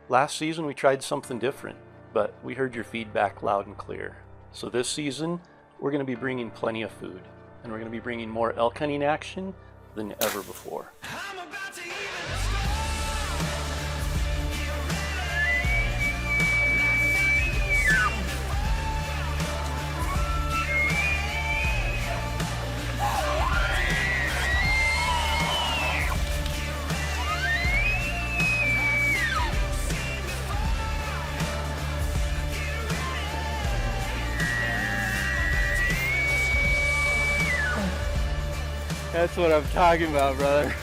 Last season we tried something different, but we heard your feedback loud and clear. So this season, we're going to be bringing plenty of food, and we're going to be bringing more elk hunting action than ever before. That's what I'm talking about, brother.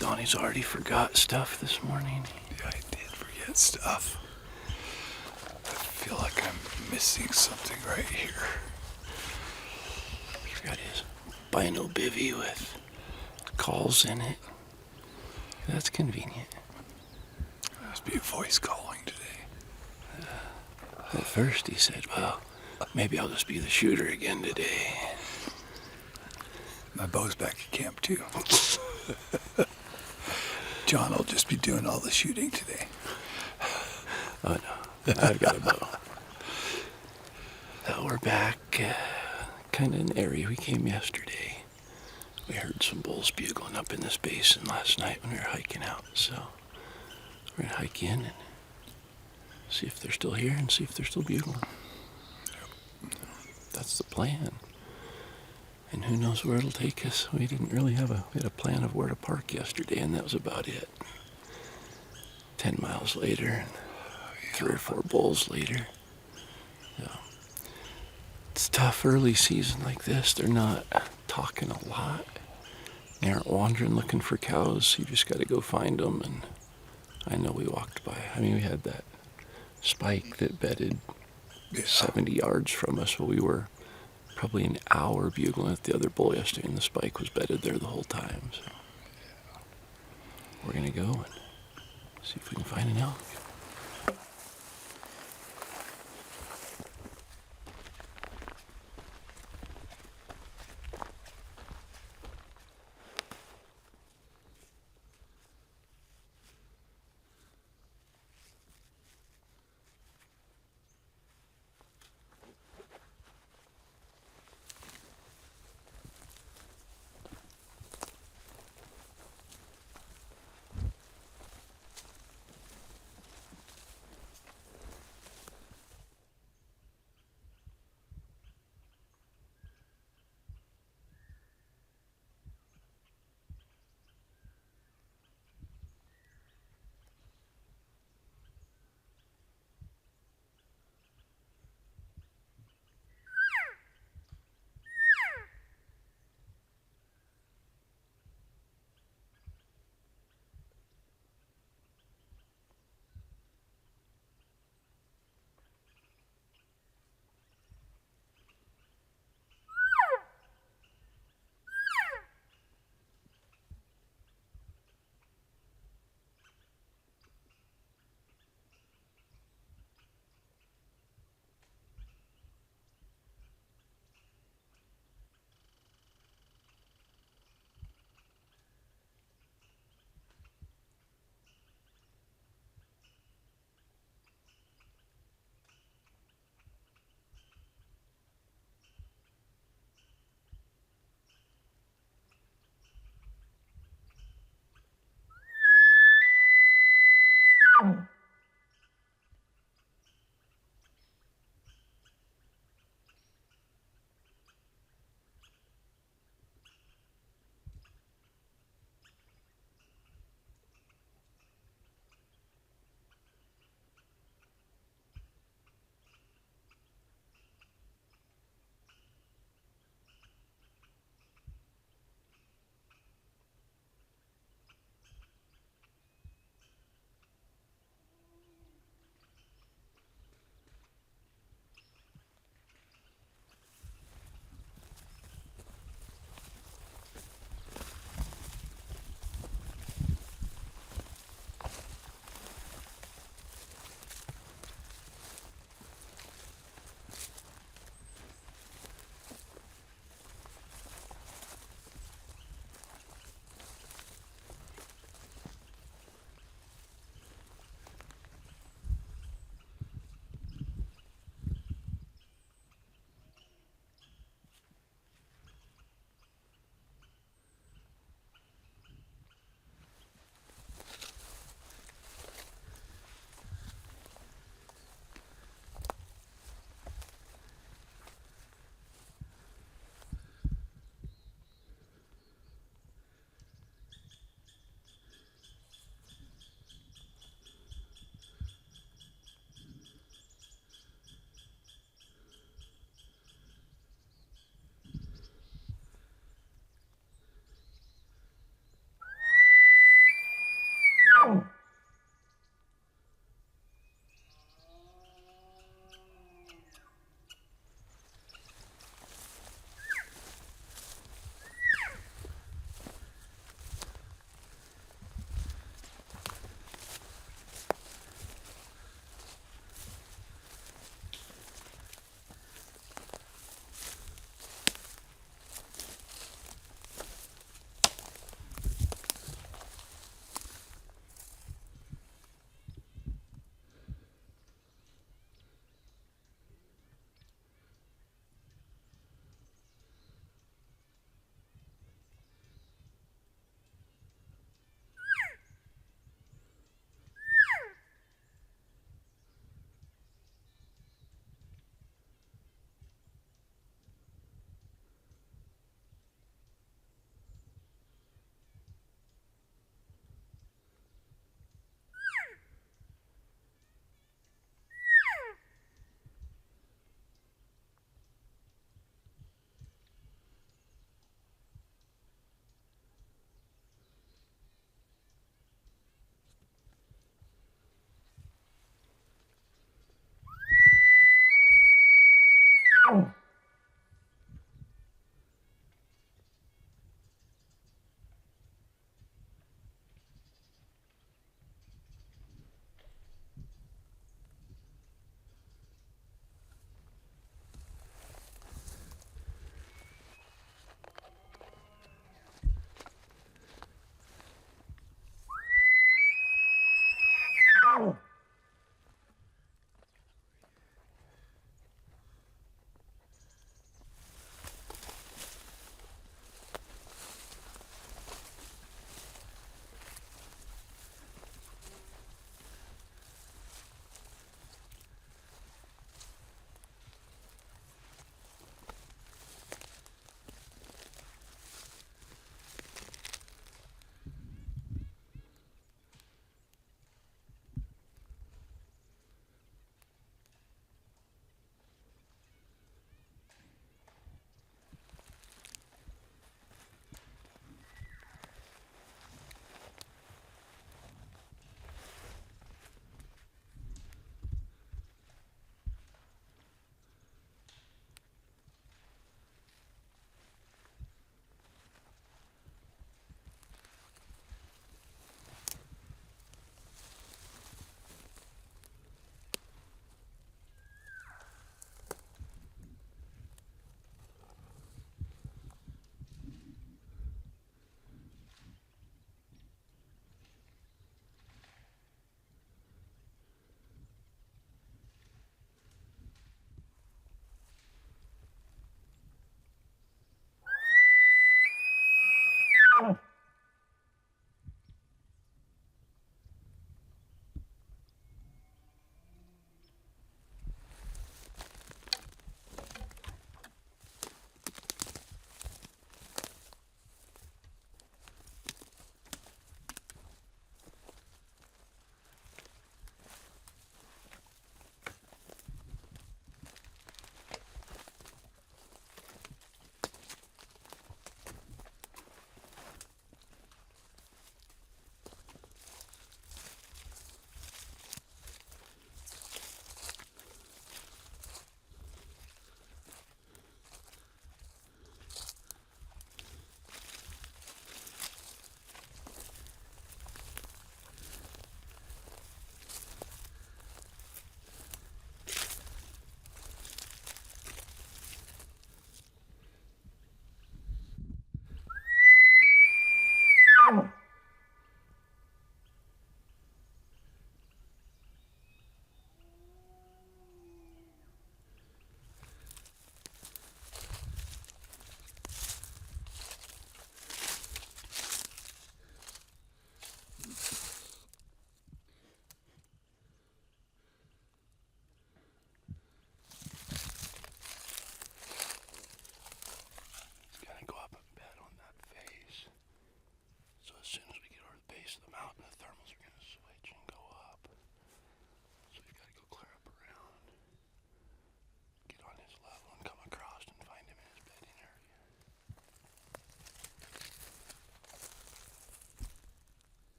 Donnie's already forgot stuff this morning. Yeah, I did forget stuff. I feel like I'm missing something right here. He forgot his bino bivvy with calls in it. That's convenient. There must be a voice calling today. At first he said, well, maybe I'll just be the shooter again today. My bow's back at camp too. John will just be doing all the shooting today. Oh no, I've got a bow. We're back, kind of in the area we came yesterday. We heard some bulls bugling up in this basin last night when we were hiking out, so we're gonna hike in and see if they're still here and see if they're still bugling. That's the plan. And who knows where it'll take us. We didn't really we had a plan of where to park yesterday, and that was about it. 10 miles later, and 3 or 4 bulls later. So, it's tough early season like this. They're not talking a lot. They aren't wandering looking for cows. You just got to go find them. And I know we walked by. I mean, we had that spike that bedded 70 yards from us. Well, we were probably an hour bugling at the other bull yesterday, and the spike was bedded there the whole time. So we're going to go and see if we can find an elk.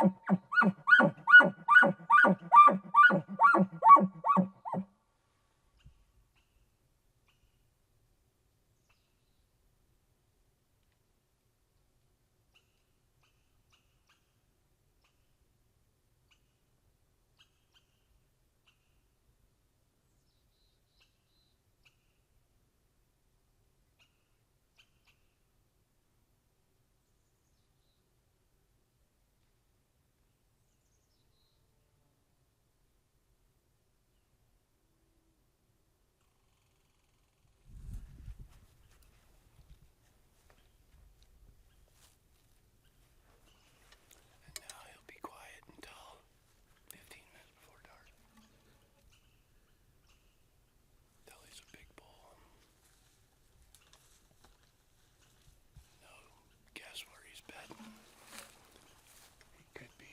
Now he'll be quiet until 15 minutes before dark. Till he's a big bull. No guess where he's bedding. He could be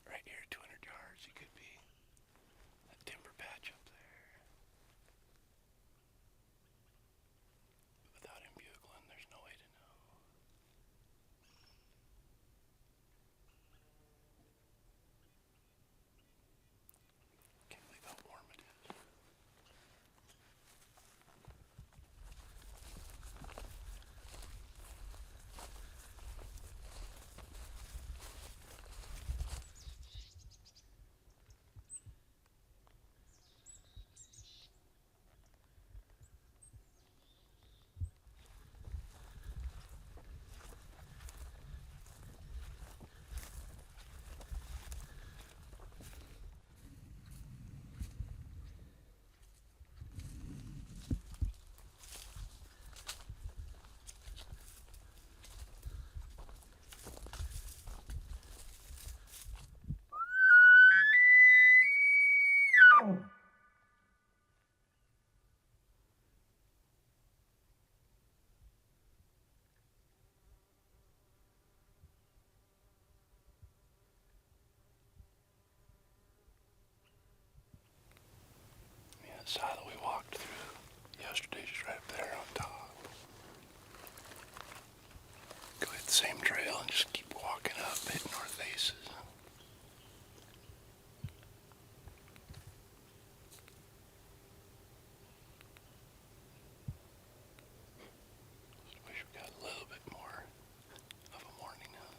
right here, 200 yards. He could be a timber patch up there. Without him bugling, there's no way to know. Can't believe how warm it is. That silo we walked through yesterday, just right up there on top. Go hit the same trail and just keep walking up, hitting north faces. Just wish we got a little bit more of a morning hunt.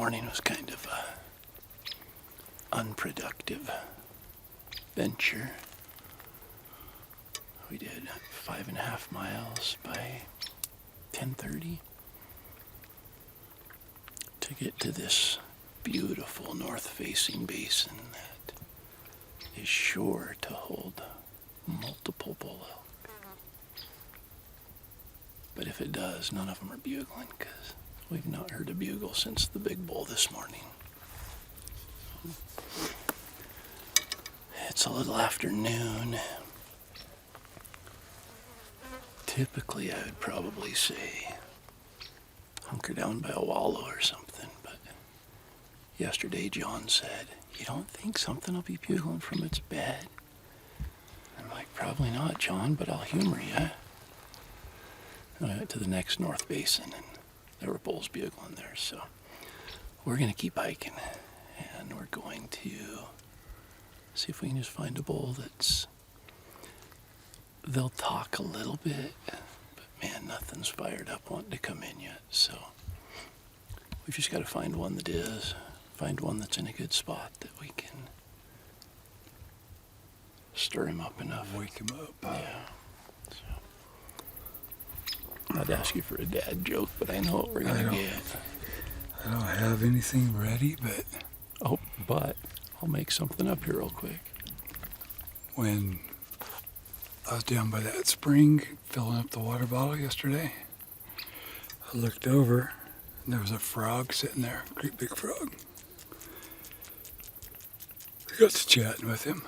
morning was kind of a unproductive venture. We did 5.5 miles by 10:30 to get to this beautiful north-facing basin that is sure to hold multiple bull elk. But if it does, none of them are bugling, because we've not heard a bugle since the big bull this morning. It's a little after noon. Typically, I would probably say hunker down by a wallow or something, but yesterday John said, "You don't think something will be bugling from its bed?" I'm like, "Probably not, John, but I'll humor you." I went to the next north basin, and there were bulls bugling there, so we're going to keep hiking, and we're going to see if we can just find a bull they'll talk a little bit, but man, nothing's fired up wanting to come in yet, so we've just got to find one that's in a good spot that we can stir him up enough. Wake him up. Yeah. I'd ask you for a dad joke, but I know what we're going to get. I don't have anything ready, but But I'll make something up here real quick. when I was down by that spring filling up the water bottle yesterday, I looked over and there was a frog sitting there, a great big frog. I got to chatting with him.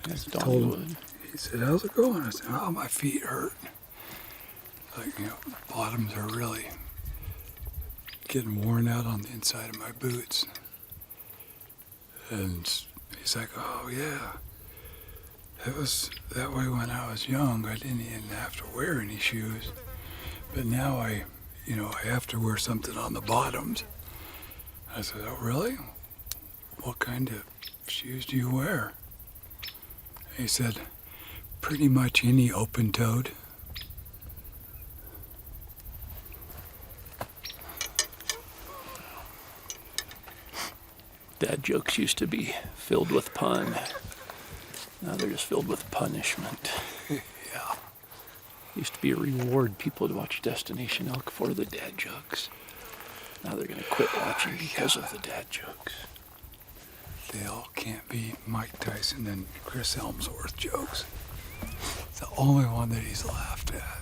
That's I Donnie told him, Wood. he said, "How's it going?" I said, "Oh, my feet hurt. Bottoms are really getting worn out on the inside of my boots." And he's like, "Oh, yeah. It was that way when I was young. I didn't even have to wear any shoes. But now I have to wear something on the bottoms." I said, "Oh, really? What kind of shoes do you wear?" He said, "Pretty much any open-toed." Dad jokes used to be filled with pun. Now they're just filled with punishment. Yeah. Used to be a reward. People would watch Destination Elk for the dad jokes. Now they're going to quit watching because of the dad jokes. They all can't be Mike Tyson and Chris Helmsworth jokes. It's the only one that he's laughed at.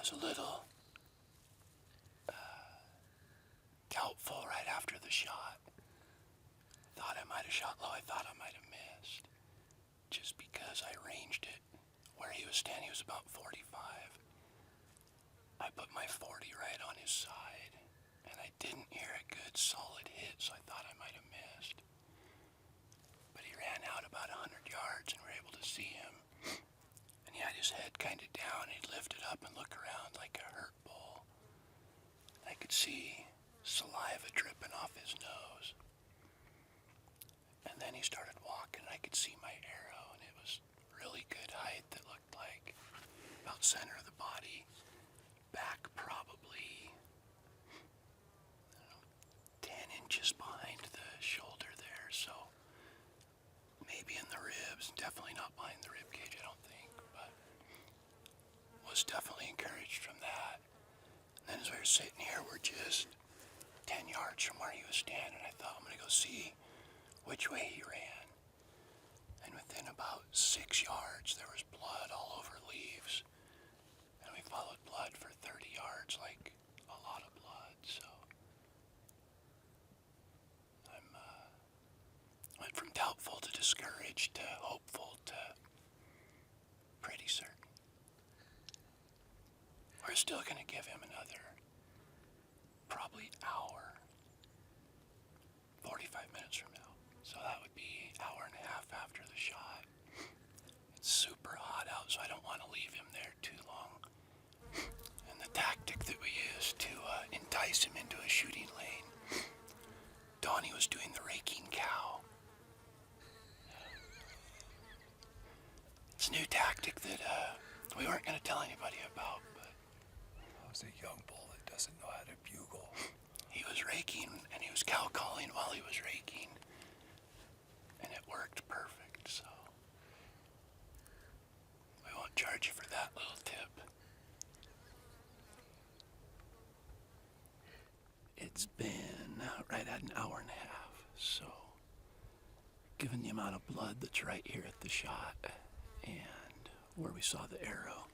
was a little doubtful right after the shot. Thought I might have shot low. I thought I might have missed. Just because I ranged it where he was standing, he was about 45. I put my 40 right on his side, and I didn't hear a good solid hit, so I thought I might have missed. But he ran out about 100 yards, and we were able to see him. And he had his head kind of down, and he'd lift it up and look around like a hurt bull. I could see saliva dripping off his nose. And then he started walking, and I could see my arrow, and it was really good height that looked like about center of the body, back probably, I don't know, 10 inches behind the shoulder there, so maybe in the ribs, definitely not behind the rib cage, I don't think, but was definitely encouraged from that. And then as we were sitting here, we're just 10 yards from where he was standing. I thought, I'm going to go see which way he ran. And within about 6 yards, there was blood all over leaves. And we followed blood for 30 yards, like a lot of blood. So I went from doubtful to discouraged to hopeful to pretty certain. We're still going to give him another probably hour, 45 minutes from now. So that would be an hour and a half after the shot. It's super hot out, so I don't want to leave him there too long. And the tactic that we used to entice him into a shooting lane, Donnie was doing the raking cow. It's a new tactic that we weren't going to tell anybody about, but I was a young bull that doesn't know how to bugle. he was raking, and he was cow calling while he was raking. And it worked perfect, so we won't charge you for that little tip. It's been right at an hour and a half, so given the amount of blood that's right here at the shot and where we saw the arrow,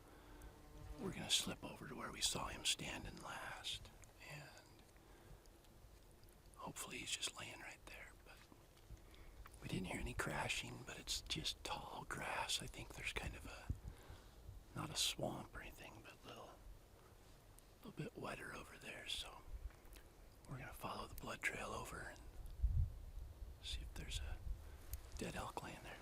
we're going to slip over to where we saw him standing last, and hopefully he's just laying right there. We didn't hear any crashing, but it's just tall grass. I think there's kind of not a swamp or anything, but a little bit wetter over there. So we're going to follow the blood trail over and see if there's a dead elk laying there.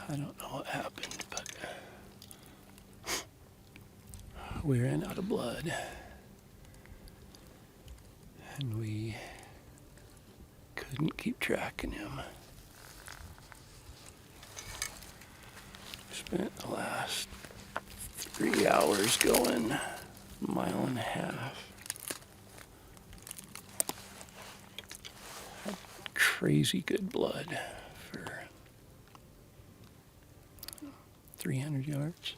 I don't know what happened, but we ran out of blood. And we couldn't keep tracking him. Spent the last 3 hours going a mile and a half. Had crazy good blood for 300 yards.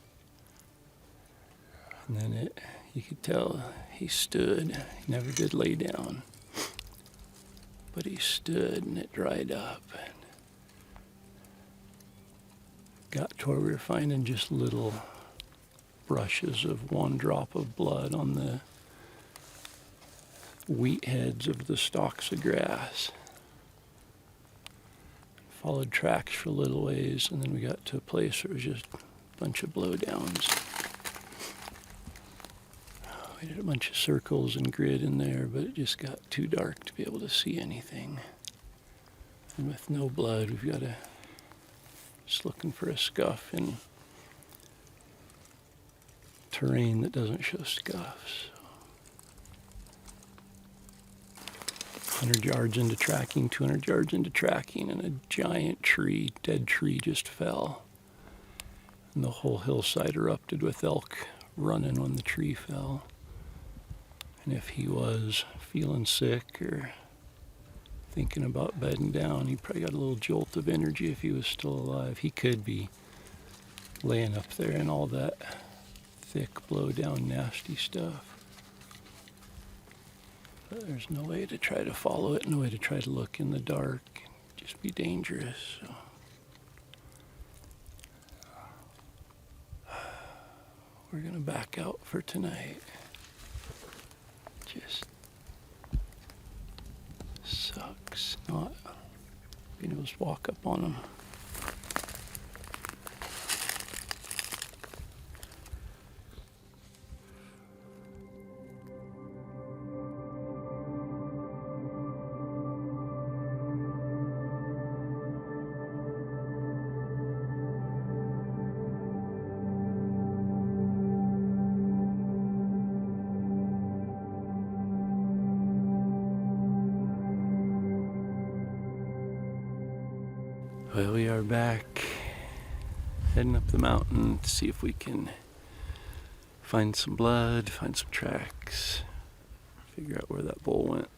And then you could tell he stood, he never did lay down. But he stood and it dried up. And got to where we were finding just little brushes of one drop of blood on the wheat heads of the stalks of grass. Followed tracks for a little ways, and then we got to a place where it was just a bunch of blowdowns. We did a bunch of circles and grid in there, but it just got too dark to be able to see anything. And with no blood, we've got to just looking for a scuff in terrain that doesn't show scuffs. 100 yards into tracking, 200 yards into tracking, and a giant tree, dead tree, just fell. And the whole hillside erupted with elk running when the tree fell. And if he was feeling sick or thinking about bedding down, he probably got a little jolt of energy if he was still alive. He could be laying up there in all that thick, blow-down, nasty stuff. But there's no way to try to follow it, no way to try to look in the dark. It'd just be dangerous. So. We're gonna back out for tonight. Just sucks not being able to walk up on them. Well, we are back, heading up the mountain to see if we can find some blood, find some tracks, figure out where that bull went.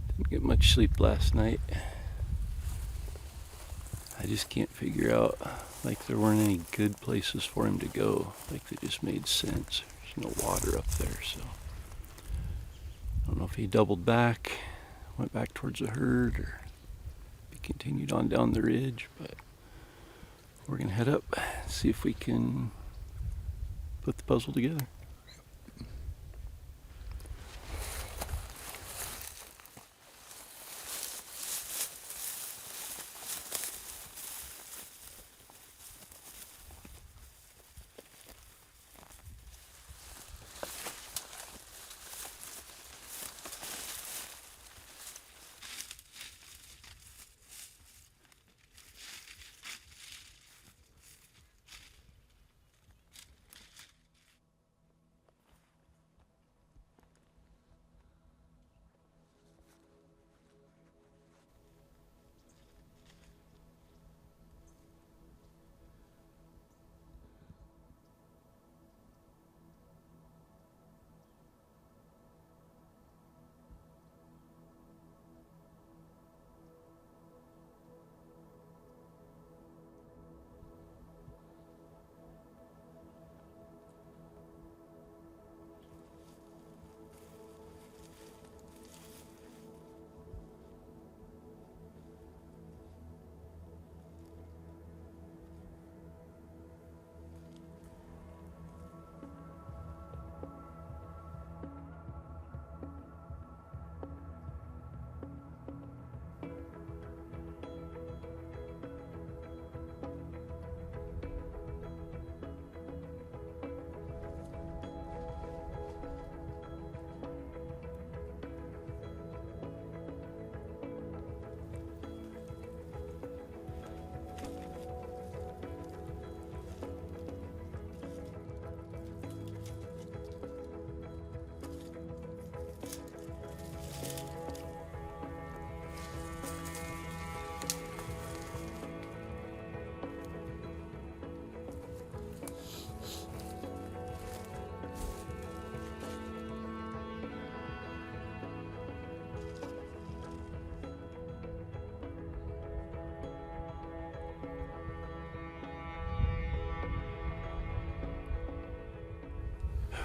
Didn't get much sleep last night. I just can't figure out, like there weren't any good places for him to go, like they just made sense. There's no water up there, so I don't know if he doubled back, went back towards the herd, or he continued on down the ridge, but we're gonna head up, see if we can put the puzzle together.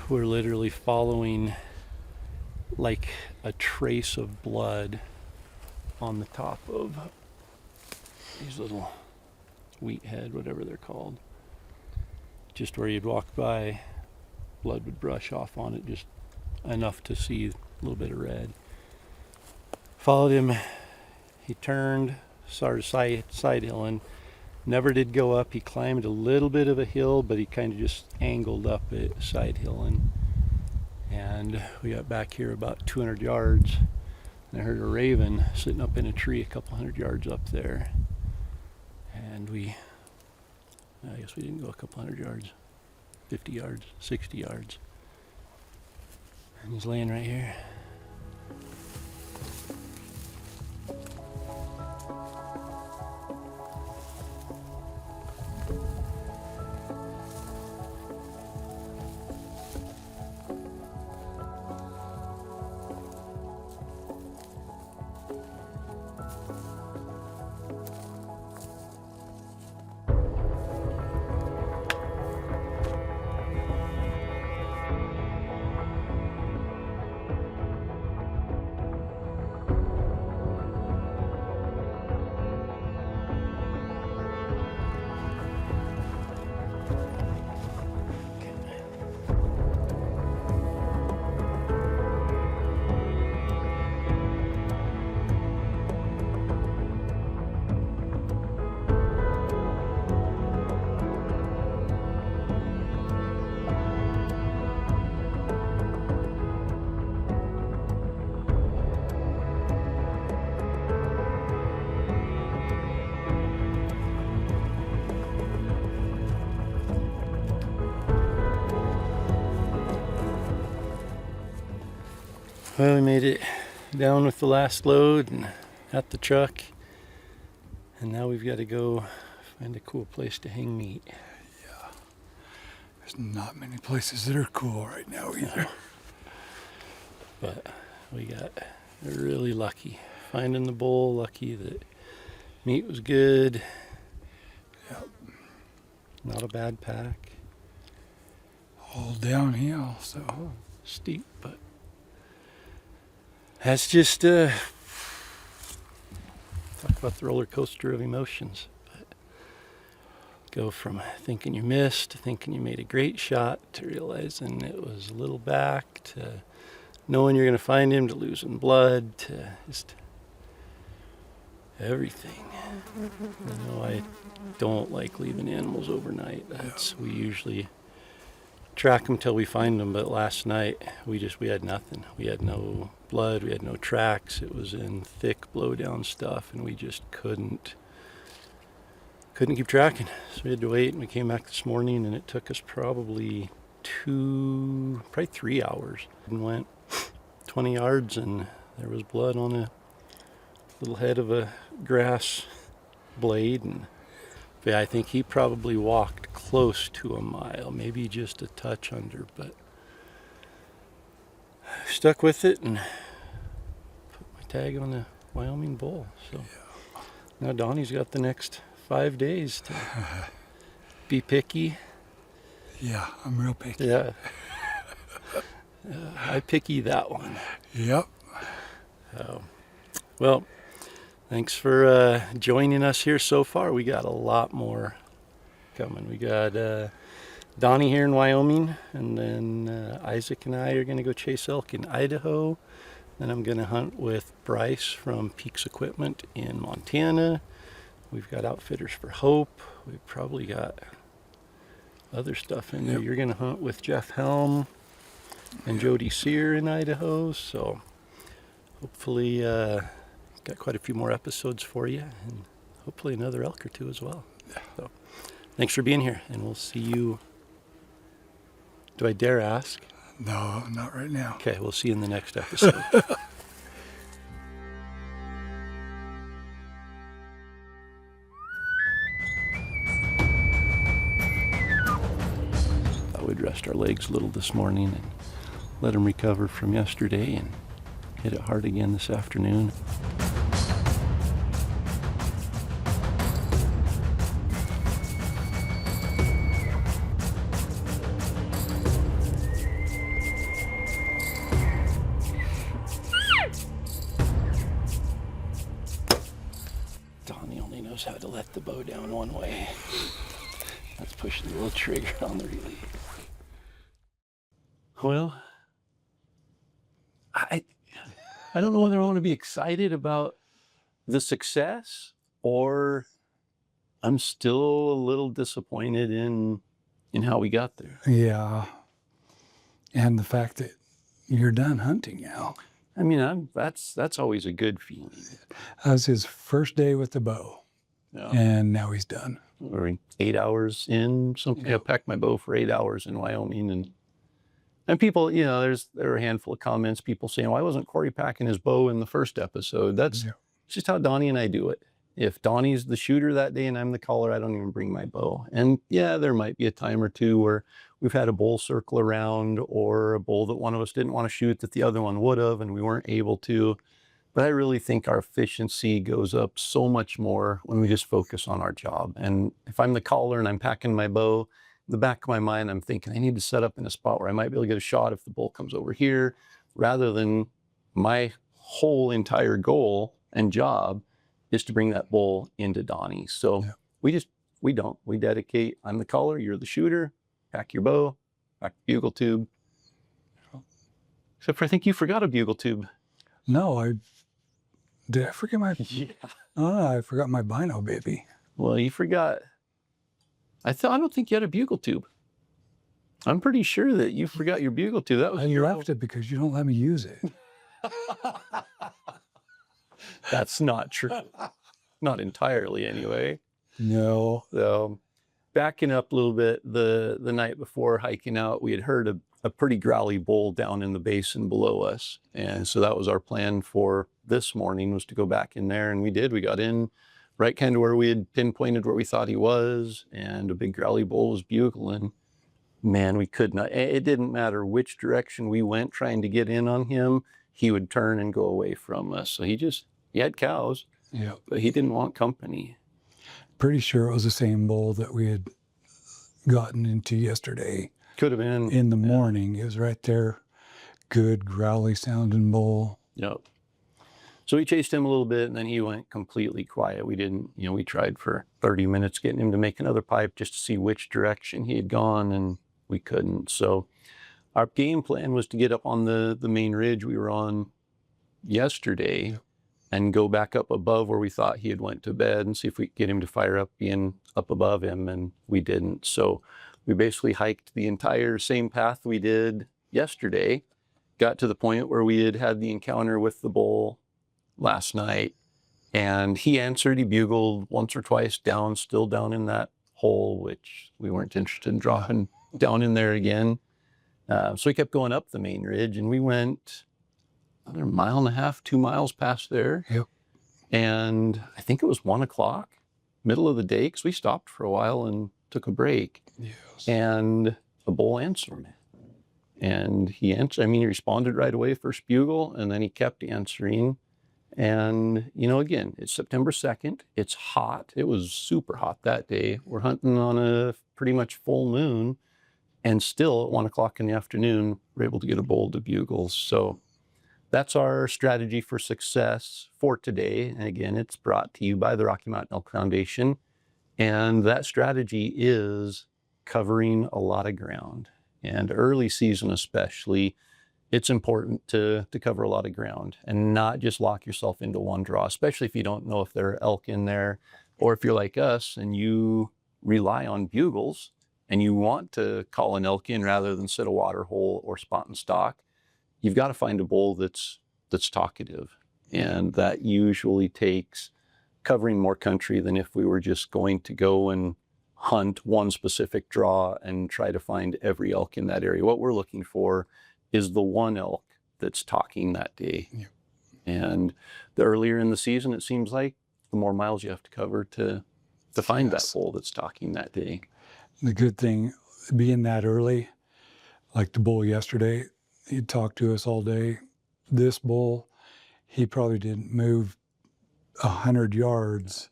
We're literally following like a trace of blood on the top of these little wheat head, whatever they're called. Just where you'd walk by, blood would brush off on it, just enough to see a little bit of red. Followed him, he turned, started side hilling, never did go up. He climbed a little bit of a hill, but he kind of just angled up it, side hilling. And we got back here about 200 yards, and I heard a raven sitting up in a tree a couple hundred yards up there. And I guess we didn't go a couple hundred yards, 50 yards, 60 yards. And he's laying right here. Well, we made it down with the last load and at the truck, and now we've got to go find a cool place to hang meat. Yeah. There's not many places that are cool right now either. But we got really lucky finding the bowl, lucky that meat was good. Yep. Not a bad pack. All downhill, so. Steep, but that's just talk about the roller coaster of emotions. But go from thinking you missed to thinking you made a great shot to realizing it was a little back to knowing you're going to find him to losing blood to just everything. You know, I don't like leaving animals overnight. We usually track them till we find them, but last night we had nothing. We had no blood, we had no tracks. It was in thick blowdown stuff, and we just couldn't keep tracking. So we had to wait, and we came back this morning, and it took us probably 3 hours, and went 20 yards, and there was blood on a little head of a grass blade. And yeah, I think he probably walked close to a mile, maybe just a touch under, but I stuck with it and put my tag on the Wyoming bull. So now Donnie's got the next 5 days to be picky. Yeah, I'm real picky. Yeah. I picky that one. Yep. Well, thanks for joining us here so far. We got a lot more coming. We got Donnie here in Wyoming, and then Isaac and I are going to go chase elk in Idaho. Then I'm going to hunt with Bryce from Peaks Equipment in Montana. We've got Outfitters for Hope. We've probably got other stuff in there. You're going to hunt with Jeff Helm and Jody Sear in Idaho. So hopefully got quite a few more episodes for you, and hopefully another elk or two as well. So thanks for being here, and we'll see you. Do I dare ask? No, not right now. Okay, we'll see you in the next episode. Thought we'd rest our legs a little this morning and let them recover from yesterday, and hit it hard again this afternoon. the bow down one way. That's pushing the little trigger on the release. Well, I don't know whether I want to be excited about the success or I'm still a little disappointed in how we got there. Yeah. And the fact that you're done hunting now. I mean, that's always a good feeling. That was his first day with the bow. Yeah. And now he's done. Or 8 hours in something. Yeah. I packed my bow for 8 hours in Wyoming, and people, there are a handful of comments, people saying, why wasn't Corey packing his bow in the first episode? That's just how Donnie and I do it. If Donnie's the shooter that day and I'm the caller, I don't even bring my bow. And yeah, there might be a time or two where we've had a bull circle around or a bull that one of us didn't want to shoot that the other one would have and we weren't able to. But I really think our efficiency goes up so much more when we just focus on our job. And if I'm the caller and I'm packing my bow, in the back of my mind, I'm thinking I need to set up in a spot where I might be able to get a shot if the bull comes over here, rather than my whole entire goal and job is to bring that bull into Donnie. So we dedicate, I'm the caller, you're the shooter, pack your bow, pack the bugle tube. Except for I think you forgot a bugle tube. No, did I forget my, Yeah. Oh, I forgot my bino, baby. Well, you forgot, I don't think you had a bugle tube. I'm pretty sure that you forgot your bugle tube. That was I left it because you don't let me use it. That's not true. Not entirely, anyway. No. So, backing up a little bit, the night before hiking out, we had heard a pretty growly bull down in the basin below us. And so that was our plan for this morning, was to go back in there. And we did. We got in right kind of where we had pinpointed where we thought he was. And a big growly bull was bugling. Man, we could not. It didn't matter which direction we went trying to get in on him. He would turn and go away from us. So he had cows, but he didn't want company. Pretty sure it was the same bull that we had gotten into yesterday. Could have been. In the morning. It was right there. Good, growly sounding bull. Yep. So we chased him a little bit and then he went completely quiet. We didn't, we tried for 30 minutes getting him to make another pipe just to see which direction he had gone and we couldn't. So our game plan was to get up on the main ridge we were on yesterday and go back up above where we thought he had went to bed and see if we could get him to fire up being up above him, and we didn't. So we basically hiked the entire same path we did yesterday, got to the point where we had had the encounter with the bull last night, and he answered, he bugled once or twice down, still down in that hole, which we weren't interested in dropping down in there again. So we kept going up the main ridge and we went another 1.5 miles, 2 miles past there. Yep. And I think it was 1 o'clock, middle of the day, because we stopped for a while and took a break. Yes. And a bull answered. And he answered, he responded right away, first bugle, and then he kept answering. And, again, it's September 2nd. It's hot. It was super hot that day. We're hunting on a pretty much full moon. And still at 1 o'clock in the afternoon, we're able to get a bull to bugle. So that's our strategy for success for today. And again, it's brought to you by the Rocky Mountain Elk Foundation. And that strategy is covering a lot of ground. And early season especially, it's important to cover a lot of ground and not just lock yourself into one draw, especially if you don't know if there are elk in there, or if you're like us and you rely on bugles and you want to call an elk in rather than sit a water hole or spot and stalk. You've got to find a bull that's talkative, and that usually takes covering more country than if we were just going to go and hunt one specific draw and try to find every elk in that area. What we're looking for is the one elk that's talking that day. Yeah. And the earlier in the season, it seems like, the more miles you have to cover to find that bull that's talking that day. The good thing, being that early, like the bull yesterday, he'd talk to us all day. This bull, he probably didn't move 100 yards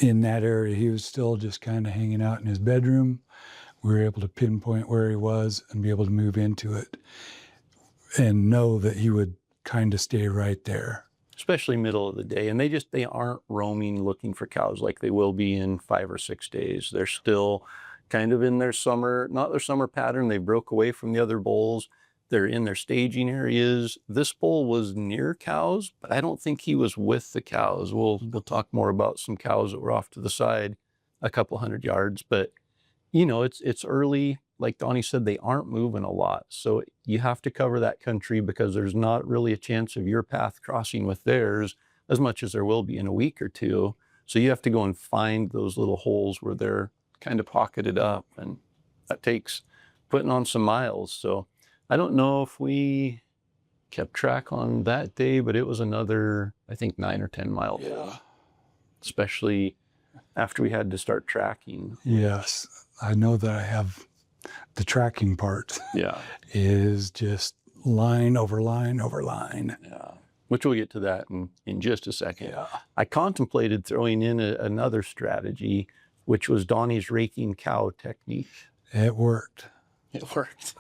in that area. He was still just kind of hanging out in his bedroom. We were able to pinpoint where he was and be able to move into it and know that he would kind of stay right there. especially middle of the day. And they aren't roaming looking for cows like they will be in 5 or 6 days. They're still kind of in their summer, not their summer pattern. They broke away from the other bulls. They're in their staging areas. This bull was near cows, but I don't think he was with the cows. We'll talk more about some cows that were off to the side a couple 100 yards, but you know, it's early. Like Donnie said, they aren't moving a lot. So you have to cover that country because there's not really a chance of your path crossing with theirs as much as there will be in a week or two. So you have to go and find those little holes where they're kind of pocketed up, and that takes putting on some miles. So I don't know if we kept track on that day, but it was another, I think, 9 or 10 miles. Yeah. Especially after we had to start tracking. Yes, I know that I have the tracking part. Yeah. Is just line over line over line. Yeah. Which we'll get to that in just a second. Yeah. I contemplated throwing in another strategy, which was Donnie's raking cow technique. It worked. It worked.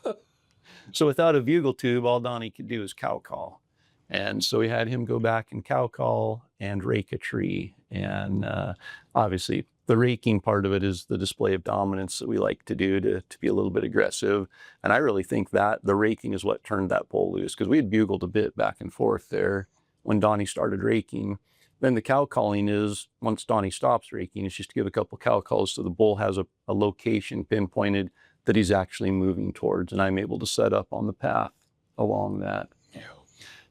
So without a bugle tube, all Donnie could do is cow call. And so we had him go back and cow call and rake a tree. And obviously the raking part of it is the display of dominance that we like to do to be a little bit aggressive. And I really think that the raking is what turned that bull loose, because we had bugled a bit back and forth there when Donnie started raking. Then the cow calling is, once Donnie stops raking, it's just to give a couple cow calls so the bull has a location pinpointed that he's actually moving towards, and I'm able to set up on the path along that. Yeah.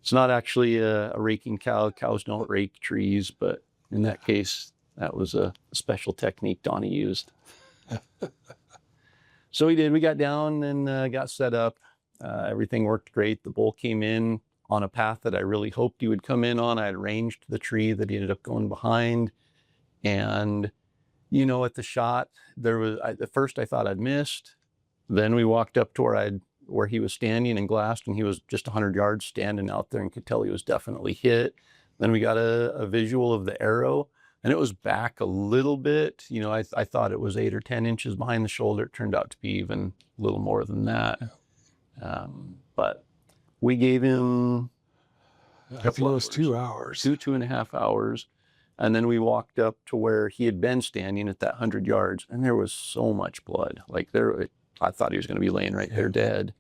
It's not actually a raking cow. Cows don't rake trees, but in that case, that was a special technique Donnie used. So we did. We got down and got set up. Everything worked great. The bull came in on a path that I really hoped he would come in on. I had arranged the tree that he ended up going behind. And, you know, at the shot, at first I thought I'd missed. Then we walked up to where he was standing and glassed, and he was just 100 yards standing out there and could tell he was definitely hit. Then we got a visual of the arrow, and it was back a little bit. You know, I thought it was 8 or 10 inches behind the shoulder. It turned out to be even a little more than that. But we gave him I think it was 2 hours. 2.5 hours. And then we walked up to where he had been standing at that 100 yards, and there was so much blood. Like I thought he was going to be laying right there dead.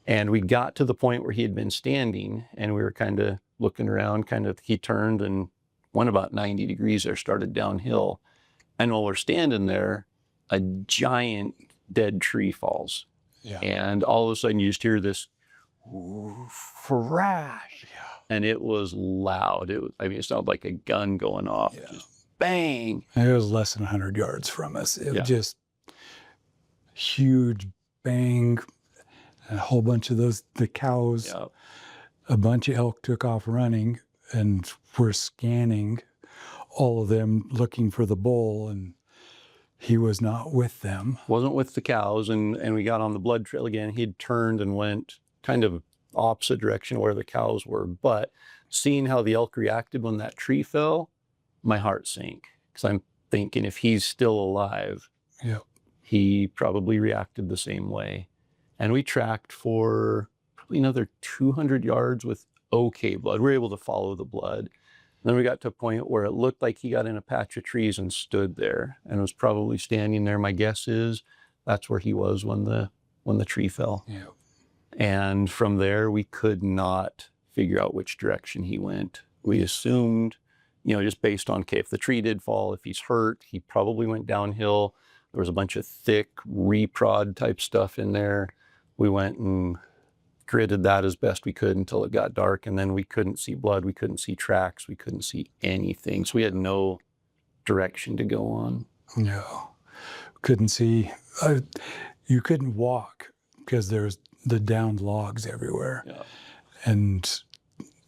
And we got to the point where he had been standing, and we were kind of looking around, he turned and went about 90 degrees there, started downhill. And while we're standing there, a giant dead tree falls. Yeah. And all of a sudden you just hear this crash. Yeah. And it was loud. It sounded like a gun going off. Yeah. Just bang. It was less than 100 yards from us. It Yeah. was just huge bang. A whole bunch of the cows, Yeah. a bunch of elk took off running, and we're scanning all of them looking for the bull, and he was not with them. Wasn't with the cows, and we got on the blood trail again. He'd turned and went kind of opposite direction where the cows were. But seeing how the elk reacted when that tree fell, my heart sank, because I'm thinking if he's still alive, Yeah. he probably reacted the same way. And we tracked for probably another 200 yards with okay blood. We were able to follow the blood. And then we got to a point where it looked like he got in a patch of trees and stood there, and was probably standing there. My guess is that's where he was when the tree fell. Yeah. And from there, we could not figure out which direction he went. We assumed, you know, just based on, okay, if the tree did fall, if he's hurt, he probably went downhill. There was a bunch of thick reprod type stuff in there. We went and gridded that as best we could until it got dark, and then we couldn't see blood, we couldn't see tracks, we couldn't see anything. So we had no direction to go on. No. Couldn't see. You couldn't walk because there's the downed logs everywhere. Yeah. And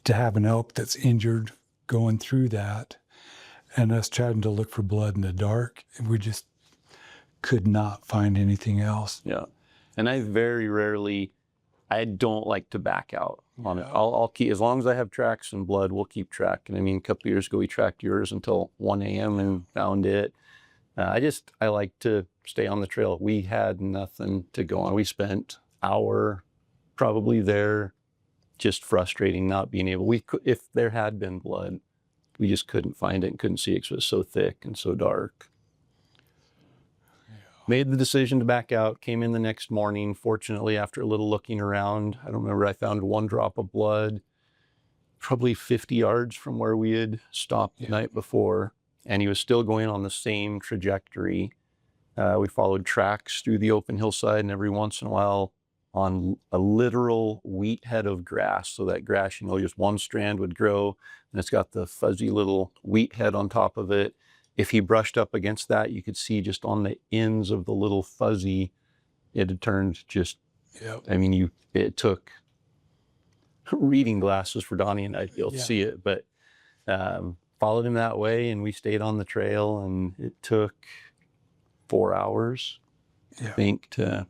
to have an elk that's injured going through that, and us trying to look for blood in the dark, we just could not find anything else. Yeah. And I very rarely, I don't like to back out on it. I'll keep, as long as I have tracks and blood, we'll keep tracking. I mean, a couple of years ago, we tracked yours until 1 a.m. and found it. I like to stay on the trail. We had nothing to go on. We spent hour probably there, just frustrating not being able. If there had been blood, we just couldn't find it and couldn't see it because it was so thick and so dark. Made the decision to back out, came in the next morning. Fortunately, after a little looking around, I don't remember, I found 1 drop of blood, probably 50 yards from where we had stopped the night before. And he was still going on the same trajectory. We followed tracks through the open hillside, and every once in a while on a literal wheat head of grass. So that grass, you know, just one strand would grow, and it's got the fuzzy little wheat head on top of it. If he brushed up against that, you could see just on the ends of the little fuzzy, it had turned just, I mean, it took reading glasses for Donnie and I to be able to see it, but followed him that way, and we stayed on the trail, and it took 4 hours, I think, to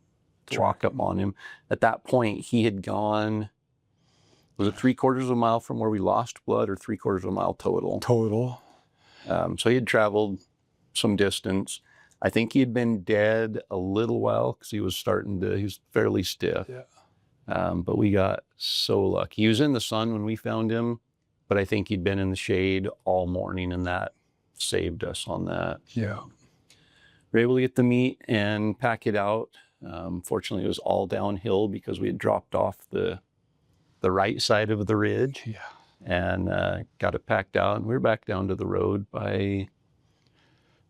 walk up on him. At that point, he had gone, was it 3/4 of a mile from where we lost blood, or 3/4 of a mile total? Total. So he had traveled some distance. I think he had been dead a little while because he was fairly stiff. But we got so lucky. He was in the sun when we found him, but I think he'd been in the shade all morning, and that saved us on that. Yeah. We were able to get the meat and pack it out. Fortunately, it was all downhill because we had dropped off the right side of the ridge. And got it packed out, and we were back down to the road by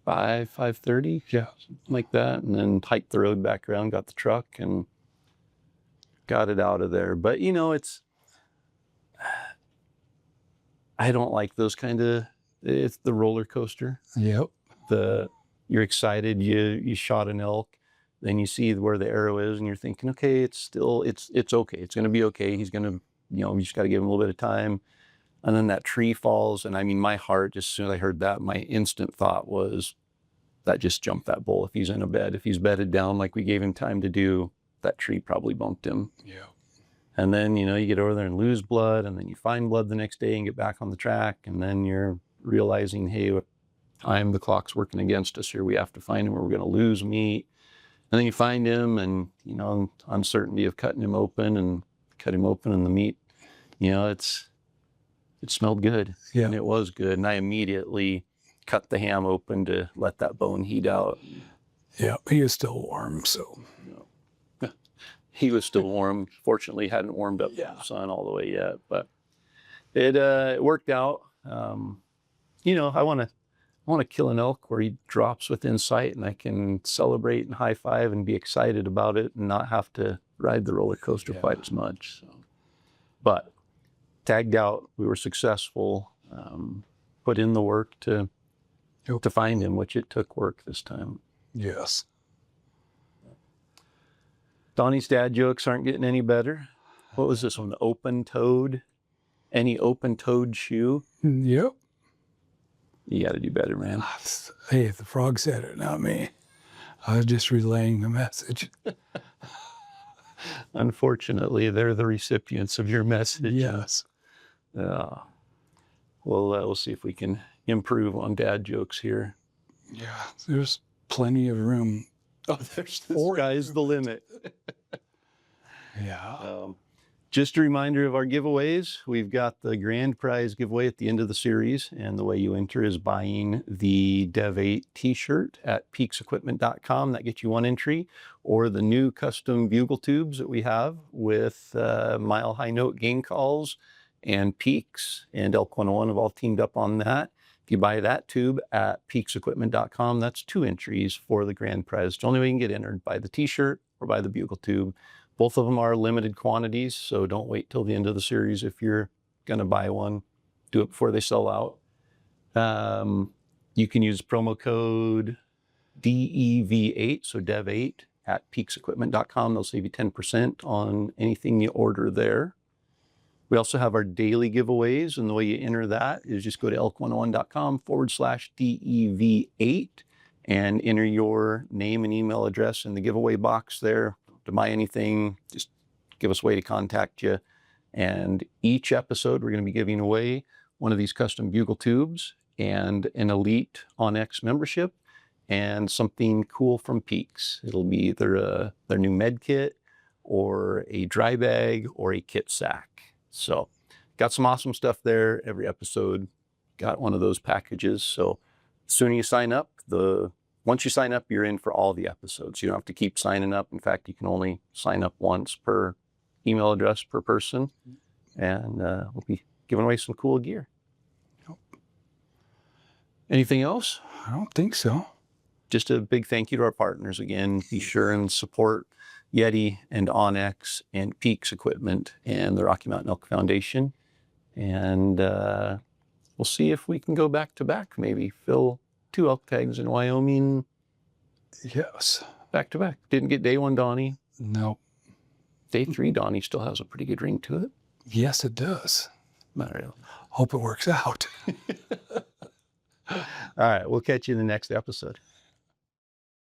5:30, something like that, and then hiked the road back around, got the truck, and got it out of there. But you know, I don't like those kind of, it's the roller coaster. You're excited, you shot an elk, then you see where the arrow is, and you're thinking, okay, it's okay, it's gonna be okay, he's gonna, you know, you just gotta give him a little bit of time. And then that tree falls, and I mean, my heart, just as soon as I heard that, my instant thought was, that just jumped that bull. If he's in a bed, if he's bedded down like we gave him time to do, that tree probably bumped him. And then, you know, you get over there and lose blood, and then you find blood the next day and get back on the track, and then you're realizing, hey, what time, the clock's working against us here, we have to find him or we're gonna lose meat. And then you find him, and, you know, uncertainty of cutting him open, and cut him open, and the meat, you know, it smelled good, and it was good. And I immediately cut the ham open to let that bone heat out. He was still warm, so. He was still warm. Fortunately, hadn't warmed up in the sun all the way yet, but it worked out. You know, I want to kill an elk where he drops within sight, and I can celebrate and high five and be excited about it, and not have to ride the roller coaster quite as much. So. But tagged out, we were successful, put in the work to find him, which it took work this time. Yes. Donnie's dad jokes aren't getting any better. What was this one? Open-toed? Any open-toed shoe? Yep. You got to do better, man. Hey, the frog said it, not me. I was just relaying the message. Unfortunately, they're the recipients of your message. Yes. We'll see if we can improve on dad jokes here. Yeah, there's plenty of room. Oh, there's the sky's the limit. Just a reminder of our giveaways. We've got the grand prize giveaway at the end of the series, and the way you enter is buying the DEV8 t-shirt at peaksequipment.com. That gets you 1 entry, or the new custom bugle tubes that we have with mile high note gain calls and Peaks and Elk 101 have all teamed up on that. If you buy that tube at peaksequipment.com, that's 2 entries for the grand prize. It's the only way you can get entered, by the t-shirt or by the bugle tube. Both of them are limited quantities, so don't wait till the end of the series if you're gonna buy one. Do it before they sell out. You can use promo code DEV8, so DEV8 at peaksequipment.com. They'll save you 10% on anything you order there. We also have our daily giveaways, and the way you enter that is just go to elk101.com/DEV8 and enter your name and email address in the giveaway box there. To buy anything, just give us a way to contact you. And each episode, we're going to be giving away one of these custom bugle tubes and an Elite OnX membership and something cool from Peaks. It'll be either their new med kit or a dry bag or a kit sack. So got some awesome stuff there. Every episode got one of those packages. So as soon as you sign up, once you sign up, you're in for all the episodes. You don't have to keep signing up. In fact, you can only sign up once per email address per person. And we'll be giving away some cool gear. Yep. Anything else? I don't think so. Just a big thank you to our partners again. Be sure and support Yeti and Onyx and Peaks Equipment and the Rocky Mountain Elk Foundation. And we'll see if we can go back to back, maybe fill 2 elk tags in Wyoming Yes. back to back. Didn't get day 1 Donnie. Nope. Day 3 Donnie still has a pretty good ring to it. Yes, it does. Mario. Hope it works out. All right, we'll catch you in the next episode.